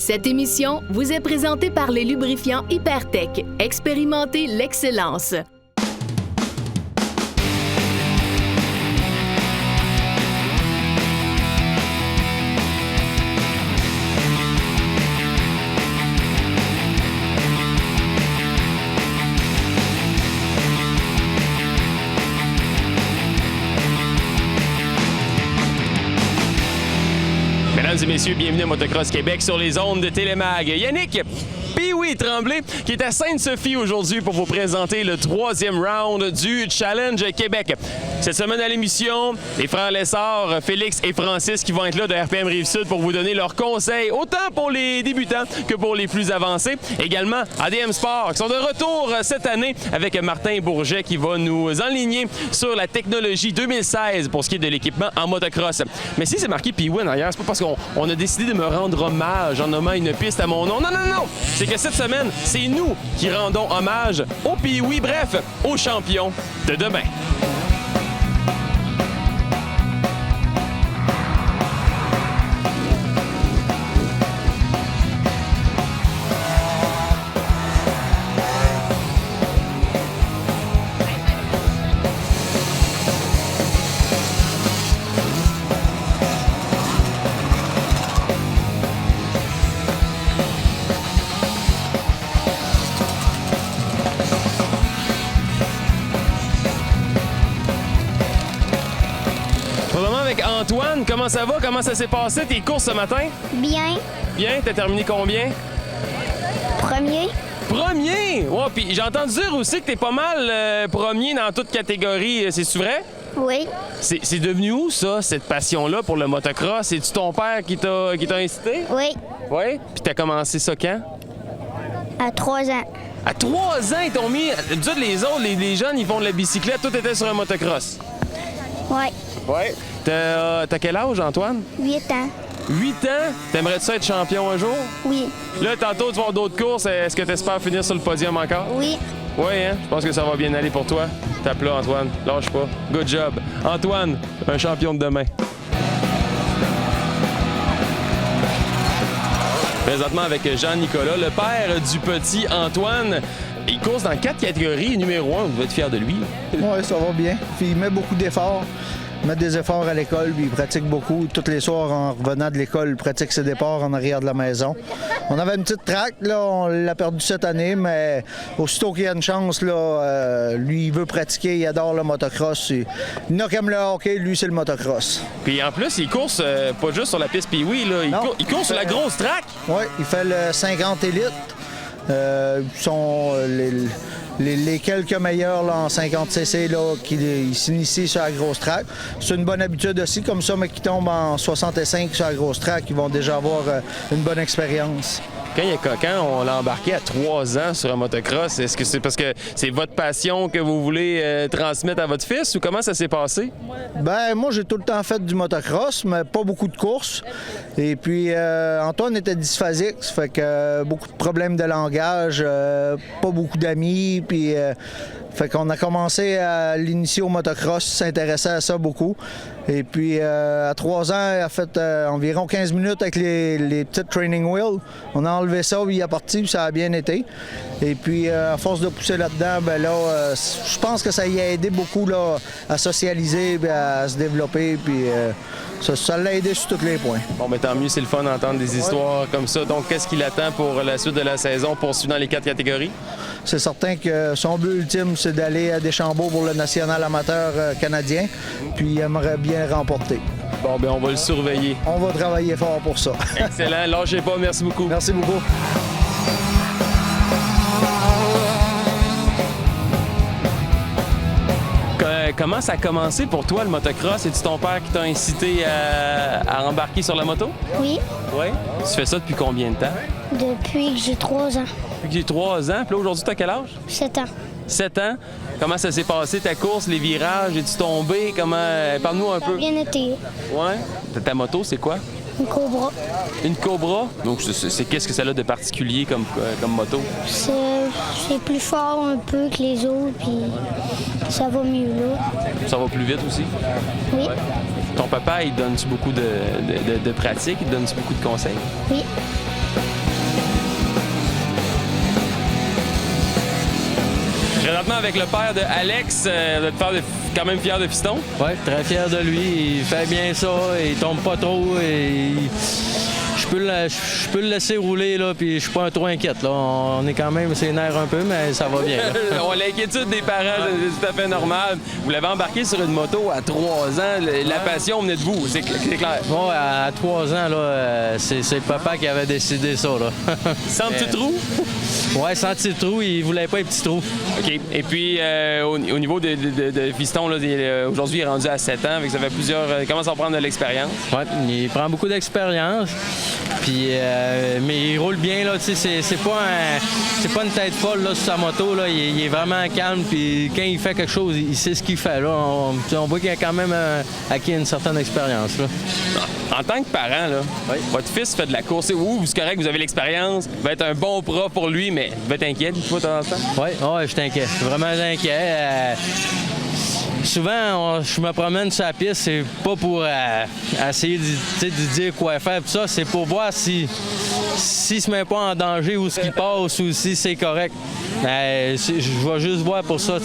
Cette émission vous est présentée par les lubrifiants Hypertech. Expérimentez l'excellence. Mesdames et messieurs, bienvenue à Motocross Québec sur les ondes de Télémag. Yannick Pee-Wee Tremblay qui est à Sainte-Sophie aujourd'hui pour vous présenter le 3e round du Challenge Québec. Cette semaine à l'émission, les frères Lessard, Félix et Francis qui vont être là de RPM Rive-Sud pour vous donner leurs conseils, autant pour les débutants que pour les plus avancés. Également, ADM Sport qui sont de retour cette année avec Martin Bourget qui va nous enligner sur la technologie 2016 pour ce qui est de l'équipement en motocross. Mais si c'est marqué Pee-Wee en arrière, c'est pas parce qu'on a décidé de me rendre hommage en nommant une piste à mon nom. Non, non, non! C'est que cette semaine, c'est nous qui rendons hommage au Pee-Wee, bref, aux champions de demain. Antoine, comment ça va? Comment ça s'est passé tes courses ce matin? Bien. Bien? T'as terminé combien? Premier. Premier? Ouais, puis j'ai entendu dire aussi que t'es pas mal premier dans toute catégorie. C'est-tu vrai? Oui. C'est devenu où, ça, cette passion-là pour le motocross? C'est-tu ton père qui t'a incité? Oui. Oui? Puis t'as commencé ça quand? À 3 ans. À 3 ans, ils t'ont mis... D'habitude, les autres, les jeunes, ils font de la bicyclette. Toi, t'étais sur un motocross. Oui. Oui. T'as quel âge, Antoine? 8 ans. 8 ans? T'aimerais-tu être champion un jour? Oui. Là, tantôt, tu vas avoir d'autres courses. Est-ce que tu espères finir sur le podium encore? Oui. Oui, hein? Je pense que ça va bien aller pour toi. Tape là, Antoine. Lâche pas. Good job. Antoine, un champion de demain. Présentement avec Jean-Nicolas, le père du petit Antoine. Il course dans 4 catégories. Numéro 1, vous devez être fiers de lui. Oui, ça va bien. Puis il met beaucoup d'efforts. Il met des efforts à l'école, puis il pratique beaucoup. Tous les soirs, en revenant de l'école, il pratique ses départs en arrière de la maison. On avait une petite track, là, on l'a perdu cette année, mais aussitôt qu'il y a une chance, là, lui, il veut pratiquer, il adore le motocross. Il n'a qu'aime le hockey, lui, c'est le motocross. Puis en plus, il course pas juste sur la piste Pee-Wee, là. Il course sur la grosse track. Oui, il fait le 50 élite. Sont les quelques meilleurs là, en 50cc là, qui s'initient sur la grosse track. C'est une bonne habitude aussi, comme ça, mais qui tombent en 65 sur la grosse track, ils vont déjà avoir une bonne expérience. Quand on l'a embarqué à 3 ans sur un motocross, est-ce que c'est parce que c'est votre passion que vous voulez transmettre à votre fils ou comment ça s'est passé? Ben moi, j'ai tout le temps fait du motocross, mais pas beaucoup de courses. Et puis, Antoine était dysphasique, ça fait que beaucoup de problèmes de langage, pas beaucoup d'amis, puis... Fait qu'on a commencé à l'initier au motocross, s'intéresser à ça beaucoup. Et puis, à 3 ans, il a fait environ 15 minutes avec les petites training wheels. On a enlevé ça, puis il est parti, puis ça a bien été. Et puis, à force de pousser là-dedans, ben là, je pense que ça y a aidé beaucoup là, à socialiser, puis à se développer, puis ça l'a aidé sur tous les points. Bon, mais tant mieux, c'est le fun d'entendre des histoires comme ça. Donc, qu'est-ce qu'il attend pour la suite de la saison, poursuivre dans les 4 catégories? C'est certain que son but ultime, c'est d'aller à Deschambault pour le national amateur canadien, puis il aimerait bien remporter. Bon, ben on va le surveiller. On va travailler fort pour ça. Excellent, lâchez pas, merci beaucoup. Merci beaucoup. Comment ça a commencé pour toi, le motocross? C'est-tu ton père qui t'a incité à embarquer sur la moto? Oui. Oui. Tu fais ça depuis combien de temps? Depuis que j'ai 3 ans. Depuis que j'ai 3 ans. Puis là, aujourd'hui, t'as quel âge? 7 ans. 7 ans. Comment ça s'est passé, ta course, les virages? Es-tu tombé? Comment... Parle-nous un Ça a peu. bien été. Ouais. Ta moto, c'est quoi? Une Cobra. Une Cobra? Donc, qu'est-ce que ça a de particulier comme moto? C'est plus fort un peu que les autres, puis ça va mieux là. Ça va plus vite aussi? Oui. Ton papa, il donne-tu beaucoup de pratique? Il donne-tu beaucoup de conseils? Oui. Présentement, avec le père de Alex, vous êtes quand même fier de Fiston? Oui, très fier de lui. Il fait bien ça, il tombe pas trop. Je peux le laisser rouler, là, puis je suis pas trop inquiète. Là. On est quand même ses nerfs un peu, mais ça va bien. L'inquiétude des parents, c'est tout à fait normal. Vous l'avez embarqué sur une moto à 3 ans. La passion venait de vous, c'est clair. Bon, à 3 ans, là, c'est le papa qui avait décidé ça. Là. Sans petit trou? Oui, sans petit trou. Il voulait pas les petits trous. OK. Et puis, au niveau de Fiston, aujourd'hui, il est rendu à 7 ans. Ça fait il commence à prendre de l'expérience. Oui, il prend beaucoup d'expérience. Puis, mais il roule bien, là, tu sais, c'est pas une tête folle là, sur sa moto, là. Il est vraiment calme, puis quand il fait quelque chose, il sait ce qu'il fait, là. On voit qu'il a quand même acquis une certaine expérience, là. En tant que parent, là, votre fils fait de la course. C'est correct, vous avez l'expérience, il va être un bon prof pour lui, mais il va être inquiet, de temps en temps? Oui, je suis inquiet. Je suis vraiment inquiet. Souvent, je me promène sur la piste, c'est pas pour essayer de dire quoi faire, tout ça, c'est pour voir s'il se met pas en danger ou ce qu'il passe ou si c'est correct. Je vais juste voir pour ça.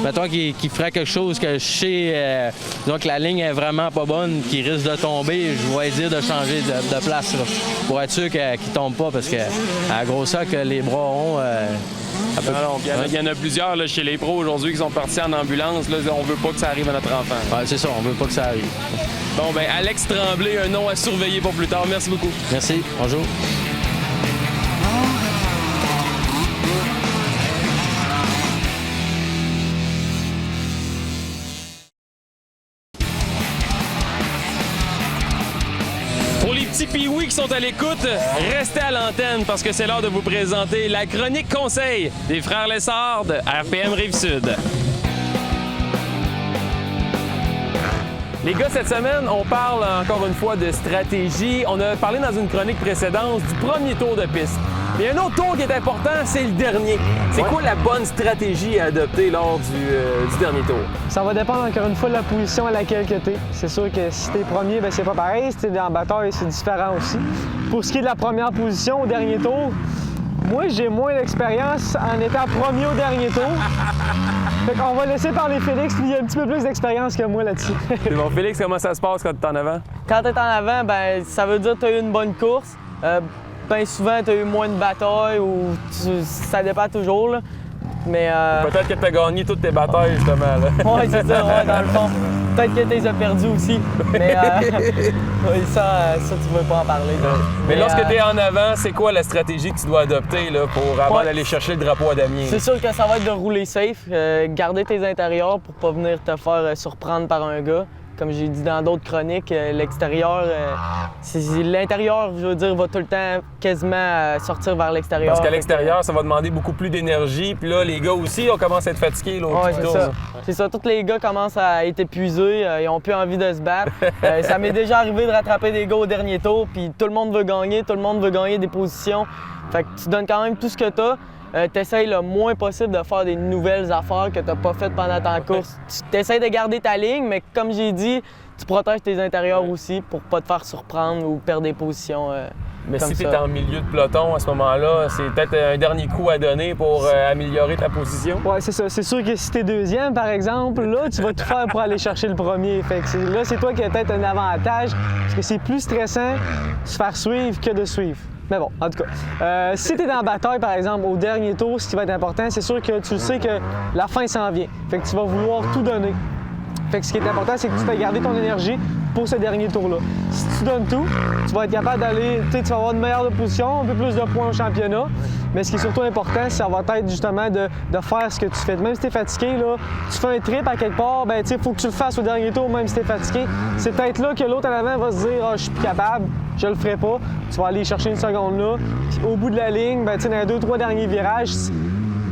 Mettons qu'il ferait quelque chose que je sais donc la ligne est vraiment pas bonne, qu'il risque de tomber, je vais lui dire de changer de place là, pour être sûr qu'il tombe pas parce que à la grosseur que les bras ont. Il y en a plusieurs là, chez les pros aujourd'hui qui sont partis en ambulance. Là, on veut pas que ça arrive à notre enfant. Ouais, c'est ça, on veut pas que ça arrive. Bon, ben Alex Tremblay, un nom à surveiller pour plus tard. Merci beaucoup. Merci. Bonjour. Pour les petits Pee-Wee qui sont à l'écoute, restez à l'antenne parce que c'est l'heure de vous présenter la chronique conseil des frères Lessard de RPM Rive-Sud. Les gars, cette semaine, on parle encore une fois de stratégie. On a parlé dans une chronique précédente du premier tour de piste. Mais un autre tour qui est important, c'est le dernier. C'est quoi la bonne stratégie à adopter lors du dernier tour? Ça va dépendre encore une fois de la position à laquelle tu es. C'est sûr que si tu es premier, bien, c'est pas pareil. Si tu es dans la bataille, c'est différent aussi. Pour ce qui est de la première position au dernier tour, moi, j'ai moins d'expérience en étant premier au dernier tour. Fait qu'on va laisser parler Félix, lui, il a un petit peu plus d'expérience que moi là-dessus. C'est bon, Félix, comment ça se passe quand tu es en avant? Quand tu es en avant, ben ça veut dire que tu as eu une bonne course. Bien souvent, tu as eu moins de batailles ou ça dépend toujours. Là. Mais peut-être que tu as gagné toutes tes batailles, justement. Oui, c'est ça, ouais, dans le fond. Peut-être que tu les as perdues aussi. Mais ça, tu veux pas en parler. Mais lorsque tu es en avant, c'est quoi la stratégie que tu dois adopter là, avant d'aller chercher le drapeau à Damien? C'est sûr que ça va être de rouler safe, garder tes intérieurs pour pas venir te faire surprendre par un gars. Comme j'ai dit dans d'autres chroniques, l'extérieur, l'intérieur, je veux dire, va tout le temps quasiment sortir vers l'extérieur. Parce qu'à l'extérieur, ça va demander beaucoup plus d'énergie. Puis là, les gars aussi, on commence à être fatigués. Oui, c'est ça. C'est ça. Tous les gars commencent à être épuisés. Ils n'ont plus envie de se battre. Ça m'est déjà arrivé de rattraper des gars au dernier tour. Puis tout le monde veut gagner. Tout le monde veut gagner des positions. Fait que tu donnes quand même tout ce que tu as. Tu essaies le moins possible de faire des nouvelles affaires que tu n'as pas faites pendant ta course. Tu essaies de garder ta ligne, mais comme j'ai dit, tu protèges tes intérieurs aussi pour pas te faire surprendre ou perdre des positions. Mais si tu es en milieu de peloton à ce moment-là, c'est peut-être un dernier coup à donner pour améliorer ta position? Oui, c'est ça. C'est sûr que si tu es deuxième, par exemple, là, tu vas tout faire pour aller chercher le premier. Fait que là, c'est toi qui as peut-être un avantage parce que c'est plus stressant de se faire suivre que de suivre. Mais bon, en tout cas, si tu es dans la bataille, par exemple, au dernier tour, ce qui va être important, c'est sûr que tu le sais que la fin s'en vient. Fait que tu vas vouloir tout donner. Fait que ce qui est important, c'est que tu vas garder ton énergie pour ce dernier tour-là. Si tu donnes tout, tu vas être capable d'aller, tu vas avoir une meilleure position, un peu plus de points au championnat. Mais ce qui est surtout important, ça va être justement de faire ce que tu fais. Même si tu es fatigué, là, tu fais un trip à quelque part, ben il faut que tu le fasses au dernier tour, même si tu es fatigué. C'est peut-être là que l'autre en avant va se dire « Ah, je suis plus capable, je le ferai pas ». Tu vas aller chercher une seconde là. Puis au bout de la ligne, ben, dans les 2-3 derniers virages,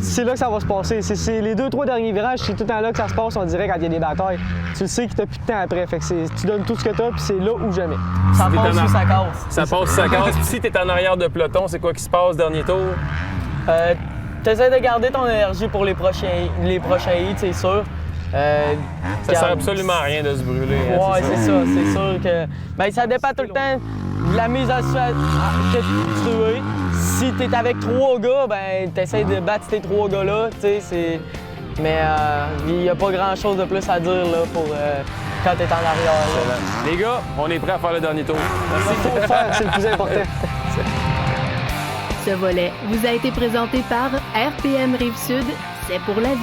c'est là que ça va se passer. C'est les 2-3 derniers virages, c'est tout le temps là que ça se passe, on dirait, quand il y a des batailles. Tu le sais que tu n'as plus de temps après. Fait que tu donnes tout ce que tu as, puis c'est là ou jamais. Ça passe ou ça casse. Ça passe ou ça casse. Puis si tu es en arrière de peloton, c'est quoi qui se passe dernier tour? Tu essaies de garder ton énergie pour les prochains hits, c'est sûr. Ça sert absolument à rien de se brûler. Oui, c'est ça. C'est sûr que. Ben, ça dépend tout le temps de la mise en situation que tu es. Si tu es avec 3 gars, ben, tu essaies de battre ces 3 gars-là. Mais il n'y a pas grand-chose de plus à dire là, pour quand tu es en arrière. Là. Les gars, on est prêts à faire le dernier tour. Il faut le faire, c'est le plus important. Ce volet vous a été présenté par RPM Rive-Sud, c'est pour la vie.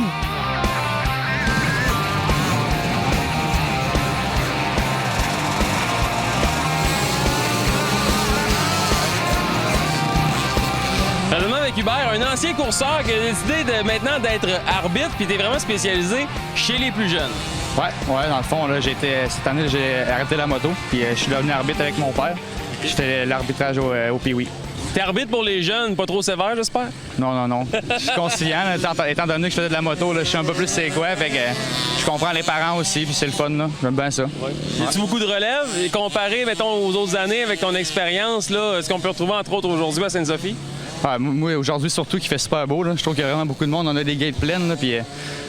Présentement avec Hubert, un ancien courseur qui a décidé maintenant d'être arbitre, puis t'es vraiment spécialisé chez les plus jeunes. Ouais, dans le fond, là, cette année, j'ai arrêté la moto, puis je suis devenu arbitre avec mon père. Je fais l'arbitrage au Pee-Wee. T'es arbitre pour les jeunes, pas trop sévère, j'espère? Non. Je suis conciliant, là, étant donné que je faisais de la moto, là, je suis un peu plus c'est quoi, fait que je comprends les parents aussi, puis c'est le fun, là. J'aime bien ça. Ouais. Y a-tu beaucoup de relève? Et comparé, mettons, aux autres années avec ton expérience, là, est-ce qu'on peut retrouver entre autres aujourd'hui à Sainte-Sophie? Ouais, moi, aujourd'hui, surtout, qu'il fait super beau. Là. Je trouve qu'il y a vraiment beaucoup de monde. On a des gates pleines, là, puis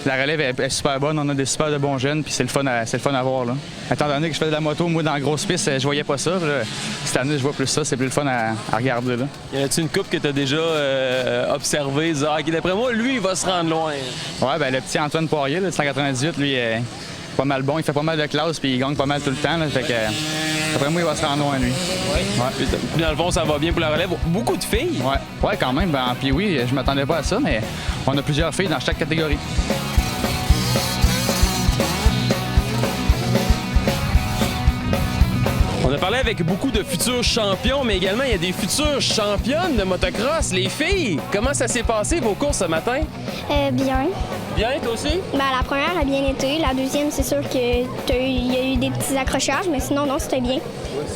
la relève est super bonne. On a des super de bons jeunes, puis c'est le fun à voir. Là. Étant donné que je faisais de la moto, moi, dans la grosse piste, je voyais pas ça. Là. Cette année, je vois plus ça. C'est plus le fun à regarder. Là. Y en a-tu une coupe que tu as déjà observée? D'après moi, lui, il va se rendre loin. Ouais, ben le petit Antoine Poirier, là, de 198, lui, pas mal bon. Il fait pas mal de classes, puis il gagne pas mal tout le temps. Là, fait que, après moi, il va se rendre loin, lui. Ouais. Puis dans le fond, ça va bien pour la relève. Beaucoup de filles. Ouais, quand même. Ben, puis oui, je m'attendais pas à ça, mais on a plusieurs filles dans chaque catégorie. On a parlé avec beaucoup de futurs champions, mais également, il y a des futures championnes de motocross. Les filles, comment ça s'est passé, vos courses ce matin? Bien. Bien, toi aussi? Ben, la première a bien été. La deuxième, c'est sûr qu'il y a eu des petits accrochages, mais sinon, non, c'était bien.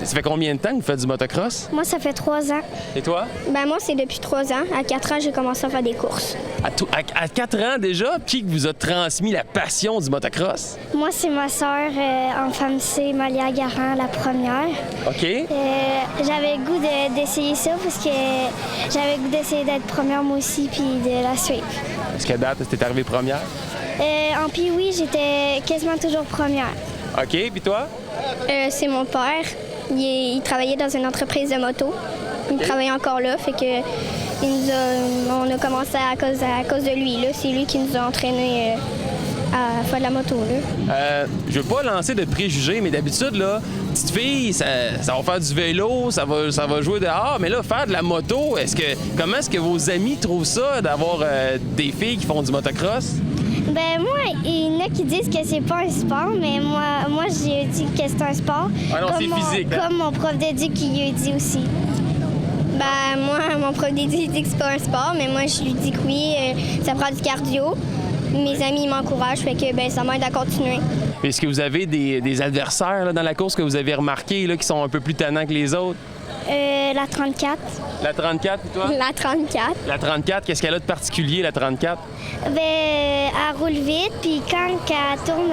Ça fait combien de temps que vous faites du motocross? Moi, ça fait 3 ans. Et toi? Ben, moi, c'est depuis 3 ans. À 4 ans, j'ai commencé à faire des courses. À 4 ans déjà, qui vous a transmis la passion du motocross? Moi, c'est ma sœur en femme C, Malia Garand, la première. OK. J'avais le goût d'essayer ça parce que j'avais le goût d'essayer d'être première moi aussi puis de la suivre. Est-ce qu'à date, t'es arrivée première? En Pee-Wee, j'étais quasiment toujours première. OK, puis toi? C'est mon père. Il travaillait dans une entreprise de moto. Il travaille encore là, fait que on a commencé à cause de lui. Là. C'est lui qui nous a entraînés à faire de la moto. Là. Je veux pas lancer de préjugés, mais d'habitude, là, petite fille, ça va faire du vélo, ça va jouer dehors, mais là, faire de la moto, comment est-ce que vos amis trouvent ça d'avoir des filles qui font du motocross? Ben moi, il y en a qui disent que c'est pas un sport, mais moi j'ai dit que c'est un sport. Ah non, c'est physique. Hein? Comme mon prof d'éduc qui lui a dit aussi. Ben moi, mon prof d'éduc dit que c'est pas un sport, mais moi je lui dis que oui, ça prend du cardio. Mes amis m'encouragent, fait que ça m'aide à continuer. Est-ce que vous avez des adversaires là, dans la course que vous avez remarqués là, qui sont un peu plus tannants que les autres? La 34. La 34, et toi? La 34. La 34, qu'est-ce qu'elle a de particulier, la 34? Ben, elle roule vite, puis quand elle tourne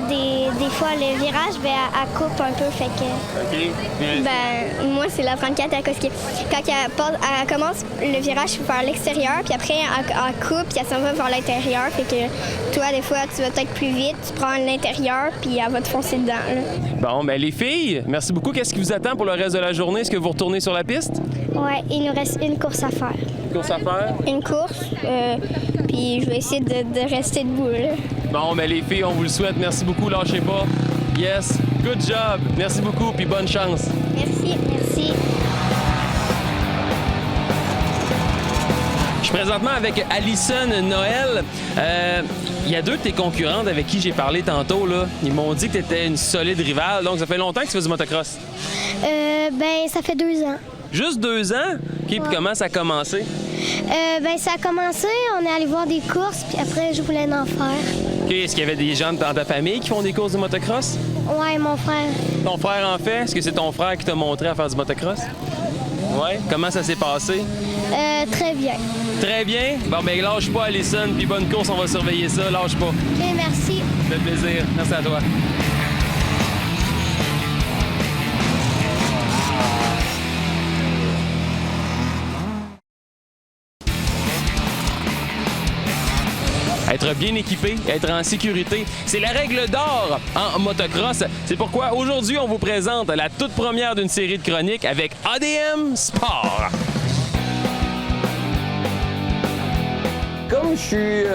des fois le virage, elle coupe un peu, fait que... OK. Ben, moi, c'est la 34 à cause que quand elle commence le virage vers l'extérieur, puis après, elle coupe, puis elle s'en va vers l'intérieur, fait que toi, des fois, tu vas peut-être plus vite, tu prends l'intérieur, puis elle va te foncer dedans, là. Bon, ben les filles, merci beaucoup. Qu'est-ce qui vous attend pour le reste de la journée? Est-ce que vous retournez sur la piste? Ouais, il nous reste une course à faire. Une course à faire? Une course, puis je vais essayer de rester debout, là. Bon, ben les filles, on vous le souhaite. Merci beaucoup, lâchez pas. Yes, good job. Merci beaucoup, puis bonne chance. Merci. Je suis présentement avec Alison Noël. Il y a deux de tes concurrentes avec qui j'ai parlé tantôt. Là. Ils m'ont dit que tu étais une solide rivale. Donc, ça fait longtemps que tu fais du motocross? Ben, ça fait 2 ans. Juste 2 ans? OK, puis comment ça a commencé? Ben, ça a commencé, on est allé voir des courses, puis après, je voulais en faire. OK, est-ce qu'il y avait des gens dans ta famille qui font des courses de motocross? Ouais, mon frère. Ton frère en fait? Est-ce que c'est ton frère qui t'a montré à faire du motocross? Ouais. Comment ça s'est passé? Très bien. Très bien. Bon, ben lâche pas, Alison, puis bonne course, on va surveiller ça. Lâche pas. OK, merci. Ça fait plaisir. Merci à toi. Être bien équipé, être en sécurité, c'est la règle d'or en motocross. C'est pourquoi aujourd'hui, on vous présente la toute première d'une série de chroniques avec ADM Sport. Comme je suis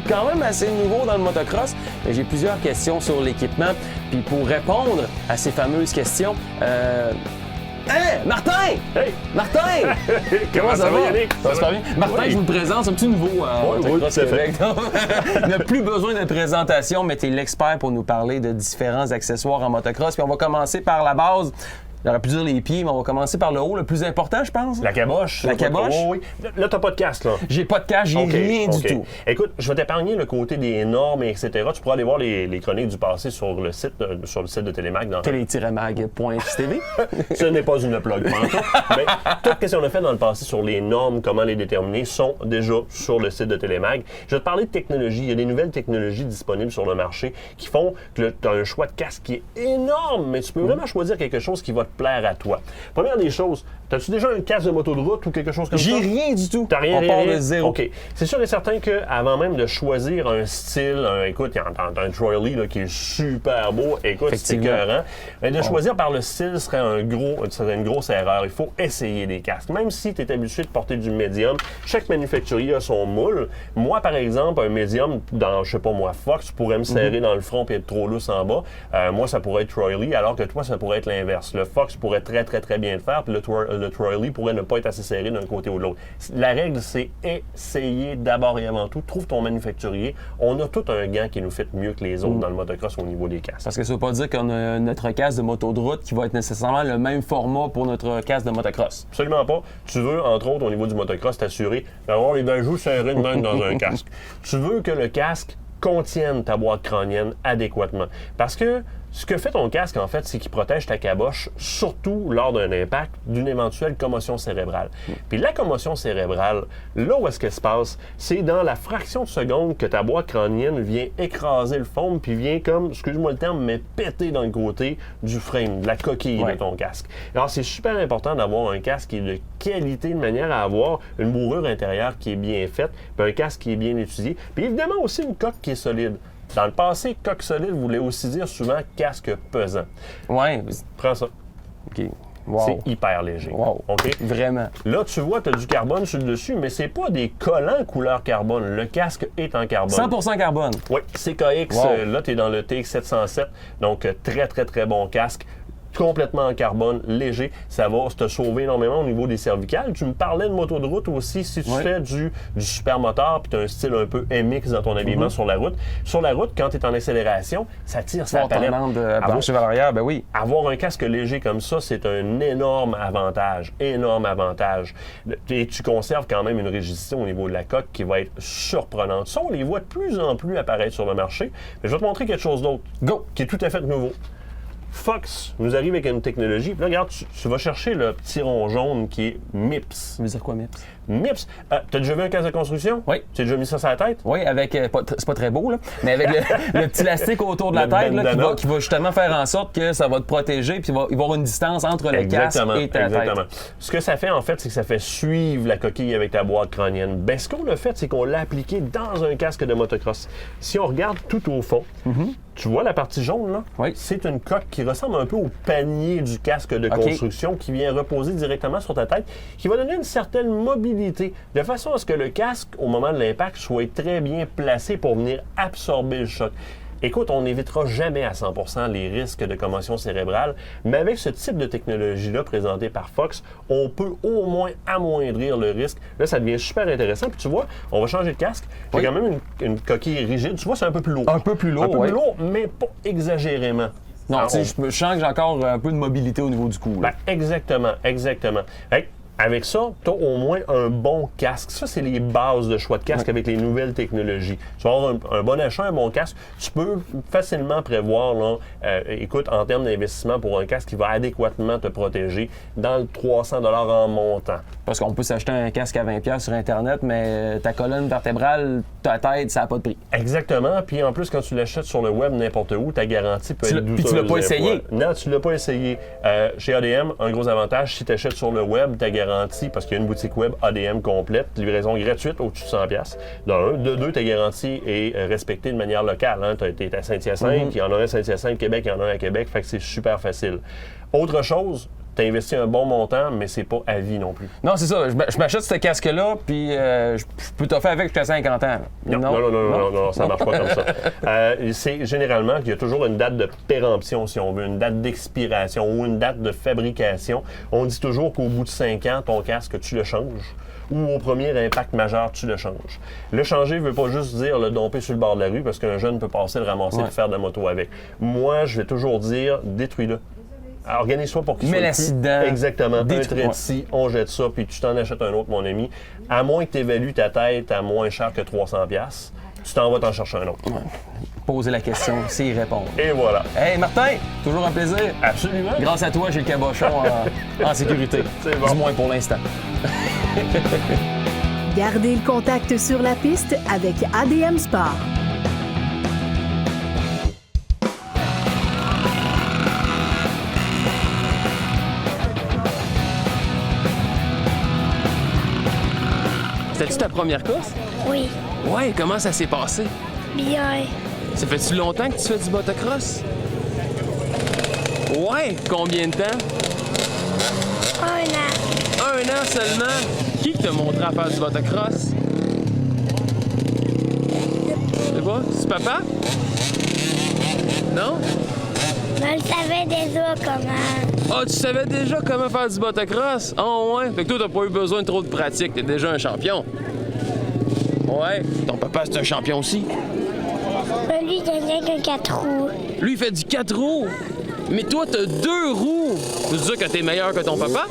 quand même assez nouveau dans le motocross, mais j'ai plusieurs questions sur l'équipement. Puis pour répondre à ces fameuses questions, Martin! Hey! Martin! Comment ça va, Yannick? Ça va bien? Martin, Oui. je vous le présente, c'est un petit nouveau Motocross tout à fait. Québec. Il n'a plus besoin de présentation, mais tu es l'expert pour nous parler de différents accessoires en motocross. Puis on va commencer par la base. J'aurais pu dire les pieds, mais on va commencer par le haut, le plus important, je pense. La caboche. La caboche? Oui. Là, t'as pas de casque, là. J'ai pas de cache, j'ai rien du tout. Écoute, je vais t'épargner le côté des normes, etc. Tu pourras aller voir les chroniques du passé sur le site de Télémag. Télé-mag.tv. Ce n'est pas une plug, mais tout ce qu'on a fait dans le passé sur les normes, comment les déterminer, sont déjà sur le site de Télémag. Je vais te parler de technologie. Il y a des nouvelles technologies disponibles sur le marché qui font que tu as un choix de casque qui est énorme, mais tu peux vraiment choisir quelque chose qui va te plaire à toi. Première des choses, as-tu déjà un casque de moto de route ou quelque chose comme ça? J'ai rien du tout. T'as rien, On part de zéro. OK. C'est sûr et certain qu'avant même de choisir un style, écoute, il y a un Troy Lee là, qui est super beau, écoute, c'est écœurant. Mais de choisir par le style serait une grosse erreur. Il faut essayer des casques. Même si tu es habitué de porter du médium, chaque manufacturier a son moule. Moi, par exemple, un médium dans, je sais pas moi, Fox pourrait me serrer dans le front et être trop lousse en bas. Moi, ça pourrait être Troy Lee, alors que toi, ça pourrait être l'inverse. Le Fox pourrait très, très, très bien le faire, puis le Troy Lee pourrait ne pas être assez serré d'un côté ou de l'autre. La règle, c'est essayer d'abord et avant tout. Trouve ton manufacturier. On a tout un gant qui nous fait mieux que les autres dans le motocross au niveau des casques. Parce que ça veut pas dire qu'on a notre casque de moto de route qui va être nécessairement le même format pour notre casque de motocross. Absolument pas. Tu veux, entre autres, au niveau du motocross, t'assurer d'avoir les bajoux serrés de même dans un casque. Tu veux que le casque contienne ta boîte crânienne adéquatement. Parce que ce que fait ton casque, en fait, c'est qu'il protège ta caboche, surtout lors d'un impact, d'une éventuelle commotion cérébrale. Puis la commotion cérébrale, là où est-ce qu'elle se passe, c'est dans la fraction de seconde que ta boîte crânienne vient écraser le foam, puis vient comme, excuse-moi le terme, mais péter dans le côté du frame, de la coquille de ton casque. Alors, c'est super important d'avoir un casque qui est de qualité, de manière à avoir une bourrure intérieure qui est bien faite, puis un casque qui est bien étudié, puis évidemment aussi une coque qui est solide. Dans le passé, coque solide voulait aussi dire souvent casque pesant. Ouais. Prends ça. OK. Wow. C'est hyper léger. Wow. OK? Vraiment. Là, tu vois, tu as du carbone sur le dessus, mais c'est pas des collants couleur carbone. Le casque est en carbone. 100% carbone. Oui. CKX, Wow. là, tu es dans le TX707. Donc, très, très, très bon casque. Complètement en carbone, léger. Ça va te sauver énormément au niveau des cervicales. Tu me parlais de moto de route aussi. Si tu fais du supermoteur puis tu as un style un peu MX dans ton habillement sur la route, quand tu es en accélération, ça tire sa palette. Planche vers l'arrière, ben oui. Avoir un casque léger comme ça, c'est un énorme avantage. Énorme avantage. Et tu conserves quand même une rigidité au niveau de la coque qui va être surprenante. Ça, on les voit de plus en plus apparaître sur le marché. Mais je vais te montrer quelque chose d'autre. Go! Qui est tout à fait nouveau. Fox nous arrive avec une technologie. Puis là, regarde, tu vas chercher le petit rond jaune qui est MIPS. Ça veut dire quoi, MIPS? MIPS. T'as déjà vu un casque de construction? Oui. Tu as déjà mis ça sur la tête? Oui, avec, c'est pas très beau, là, mais avec le petit élastique autour de la tête là, qui va justement faire en sorte que ça va te protéger puis il va y avoir une distance entre le casque et ta tête. Ce que ça fait, en fait, c'est que ça fait suivre la coquille avec ta boîte crânienne. Ben, ce qu'on a fait, c'est qu'on l'a appliqué dans un casque de motocross. Si on regarde tout au fond, tu vois la partie jaune, là? Oui. C'est une coque qui ressemble un peu au panier du casque de construction qui vient reposer directement sur ta tête, qui va donner une certaine mobilité, de façon à ce que le casque, au moment de l'impact, soit très bien placé pour venir absorber le choc. Écoute, on n'évitera jamais à 100% les risques de commotion cérébrale, mais avec ce type de technologie-là présentée par Fox, on peut au moins amoindrir le risque. Là, ça devient super intéressant. Puis tu vois, on va changer de casque. J'ai quand même une coquille rigide. Tu vois, c'est un peu plus lourd. Un peu plus lourd, plus lourd, mais pas exagérément. Non, alors, je sens que j'ai encore un peu de mobilité au niveau du cou. Ben, exactement. Avec ça, tu as au moins un bon casque. Ça, c'est les bases de choix de casque avec les nouvelles technologies. Tu vas avoir un bon achat, un bon casque. Tu peux facilement prévoir, là, écoute, en termes d'investissement pour un casque qui va adéquatement te protéger dans le 300 $ en montant. Parce qu'on peut s'acheter un casque à 20$ sur Internet, mais ta colonne vertébrale, ta tête, ça n'a pas de prix. Exactement. Puis en plus, quand tu l'achètes sur le web n'importe où, ta garantie peut être douteuse. Puis tu l'as pas essayé? Non, tu l'as pas essayé. Chez ADM, un gros avantage, si tu achètes sur le web, ta garantie, parce qu'il y a une boutique web ADM complète, livraison gratuite au-dessus de 100$. De deux, ta garantie est respectée de manière locale. Hein. Tu es à Saint-Hyacinthe, il y en a un à Saint-Hyacinthe, Québec, il y en a un à Québec, fait que c'est super facile. Autre chose, tu as investi un bon montant, mais c'est pas à vie non plus. Non, c'est ça. Je m'achète ce casque-là, puis je peux t'offrir avec jusqu'à 50 ans. Non, ça marche pas comme ça. C'est généralement qu'il y a toujours une date de péremption, si on veut, une date d'expiration ou une date de fabrication. On dit toujours qu'au bout de 5 ans, ton casque, tu le changes. Ou au premier impact majeur, tu le changes. Le changer ne veut pas juste dire le domper sur le bord de la rue parce qu'un jeune peut passer, le ramasser et faire de la moto avec. Moi, je vais toujours dire, détruis-le. Organise-toi pour qu'il soit mets-la dedans. Exactement. Un trait ici, on jette ça, puis tu t'en achètes un autre, mon ami. À moins que tu évalues ta tête à moins cher que 300$, tu t'en vas t'en chercher un autre. Ouais. Poser la question, c'est y répondre. Et voilà. Hey Martin, toujours un plaisir. Absolument. Grâce à toi, j'ai le cabochon en sécurité. C'est bon. Du moins pour l'instant. Gardez le contact sur la piste avec ADM Sport. C'était-tu ta première course? Oui, Ouais, comment ça s'est passé? bien. Ça fait-tu longtemps que tu fais du motocross? Ouais, combien de temps? 1 an. 1 an seulement? Qui t'a montré à faire du motocross? C'est pas? C'est papa? Non? Je le savais déjà comment. Ah, tu savais déjà comment faire du motocross? Oh ouais? Fait que toi, t'as pas eu besoin de trop de pratique. T'es déjà un champion. Ouais. Ton papa, c'est un champion aussi. Lui, il donnait que 4 roues. Lui, il fait du 4 roues. Mais toi, t'as 2 roues. Tu veux dire que t'es meilleur que ton papa?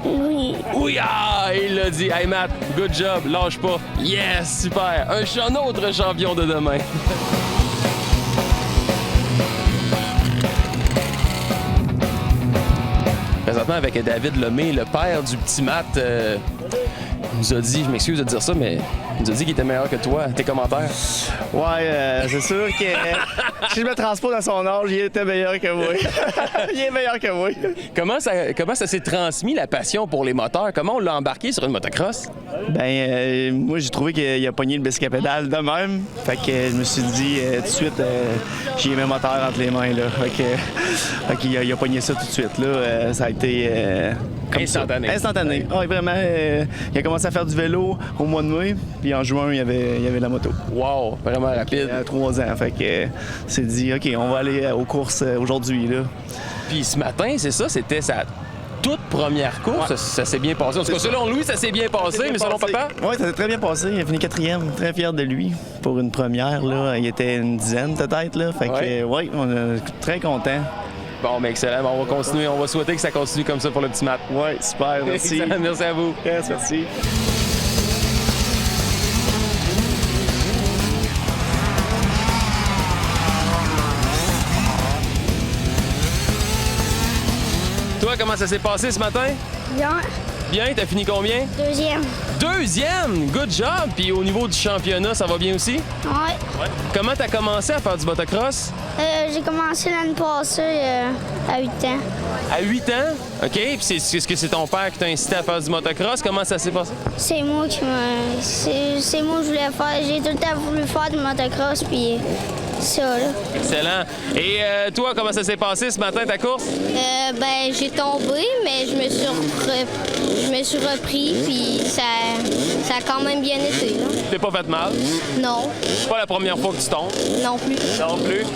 Oui. Oui, ah, il l'a dit. Hey, Matt, good job. Lâche pas. Yes, super. Un autre champion de demain. Présentement, avec David Lemay, le père du petit Matt, il nous a dit, je m'excuse de dire ça, mais il nous a dit qu'il était meilleur que toi. Tes commentaires? Ouais, c'est sûr que si je me transpose à son âge, il était meilleur que moi. Il est meilleur que moi. Comment ça s'est transmis, la passion pour les moteurs? Comment on l'a embarqué sur une motocross? Moi, j'ai trouvé qu'il a pogné le biscuit à pédale de même. Fait que je me suis dit tout de suite, j'ai mes moteurs entre les mains. Là. Fait qu'il a pogné ça tout de suite. Là. Ça a été instantané. Instantané. Ah, vraiment, il a commencé à faire du vélo au mois de mai. Puis en juin, il y avait la moto. Wow, vraiment rapide. Il a 3 ans. Fait que s'est dit, OK, on va aller aux courses aujourd'hui. Là. Puis ce matin, c'est ça, c'était sa toute première course. Ouais. Ça s'est bien passé. En tout cas, selon lui, ça s'est bien passé, mais selon papa? Oui, ça s'est très bien passé. Il a fini 4e. Très fier de lui pour une première. Là. Il était une dizaine peut-être. Là. Fait que, oui, on est très contents. Bon, mais excellent. On va continuer. On va souhaiter que ça continue comme ça pour le petit Matt. Oui, super. Merci. Merci à vous. Yes, merci. Toi, comment ça s'est passé ce matin? Bien. Bien, t'as fini combien? 2e. 2e! Good job! Puis au niveau du championnat, ça va bien aussi? Ouais. Comment t'as commencé à faire du motocross? J'ai commencé l'année passée à 8 ans. À 8 ans? OK. Puis est-ce que c'est ton père qui t'a incité à faire du motocross? Comment ça s'est passé? C'est moi qui me. C'est moi que je voulais faire. J'ai tout le temps voulu faire du motocross, puis ça, là. Excellent. Et toi, comment ça s'est passé ce matin, ta course? J'ai tombé, mais je me suis repris, puis ça a quand même bien été, là. T'es pas fait mal? Non, C'est pas la première fois que tu tombes? non plus. Non plus.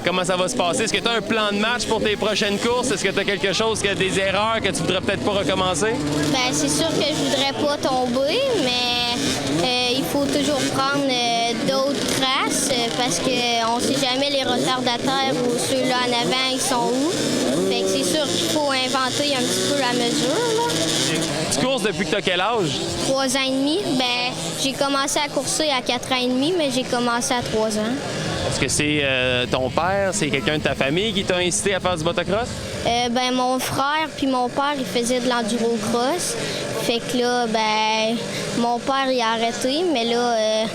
Comment ça va se passer? Est-ce que tu as un plan de match pour tes prochaines courses? Est-ce que tu as quelque chose, des erreurs que tu voudrais peut-être pas recommencer? C'est sûr que je voudrais pas tomber, mais il faut toujours prendre d'autres traces parce qu'on sait jamais les retardataires ou ceux-là en avant, ils sont où. Fait que c'est sûr qu'il faut inventer un petit peu la mesure, là. Tu courses depuis que tu as quel âge? 3 ans et demi. J'ai commencé à courser à 4 ans et demi, mais j'ai commencé à 3 ans. Est-ce que c'est ton père, c'est quelqu'un de ta famille qui t'a incité à faire du motocross? Mon frère puis mon père, ils faisaient de l'enduro-cross. Fait que là, mon père, il a arrêté, mais là,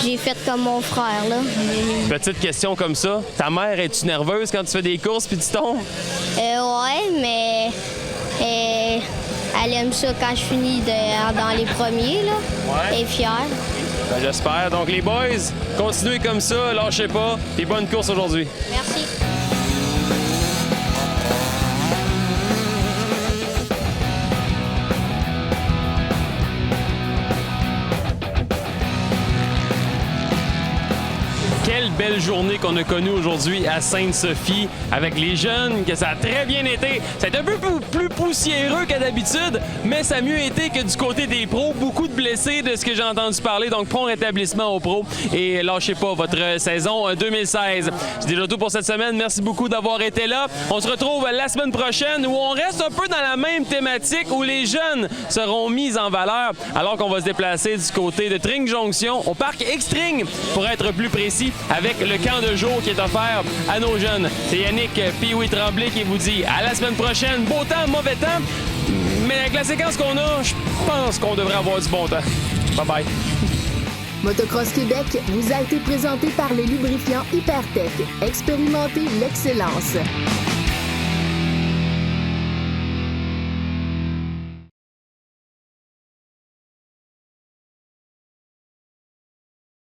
j'ai fait comme mon frère, là. Petite question comme ça. Ta mère, es-tu nerveuse quand tu fais des courses puis tu tombes? Ouais, mais elle aime ça quand je finis dans les premiers, là. Ouais. Elle est fière. Ben, j'espère. Donc, les boys, continuez comme ça, lâchez pas, et bonne course aujourd'hui. Merci. Quelle belle journée qu'on a connue aujourd'hui à Sainte-Sophie avec les jeunes, que ça a très bien été. C'est un peu plus poussiéreux qu'à d'habitude, mais ça a mieux été que du côté des pros. Beaucoup de blessés de ce que j'ai entendu parler, donc prompt rétablissement aux pros et lâchez pas votre saison 2016. C'est déjà tout pour cette semaine. Merci beaucoup d'avoir été là. On se retrouve la semaine prochaine où on reste un peu dans la même thématique où les jeunes seront mis en valeur alors qu'on va se déplacer du côté de Tring Jonction au parc Extring pour être plus précis avec le camp de jour qui est offert à nos jeunes. C'est Yannick Pee-Wee Tremblay qui vous dit à la semaine prochaine. Beau temps, mauvais temps, mais avec la séquence qu'on a, je pense qu'on devrait avoir du bon temps. Bye-bye. Motocross Québec vous a été présenté par le lubrifiant Hypertech. Expérimentez l'excellence.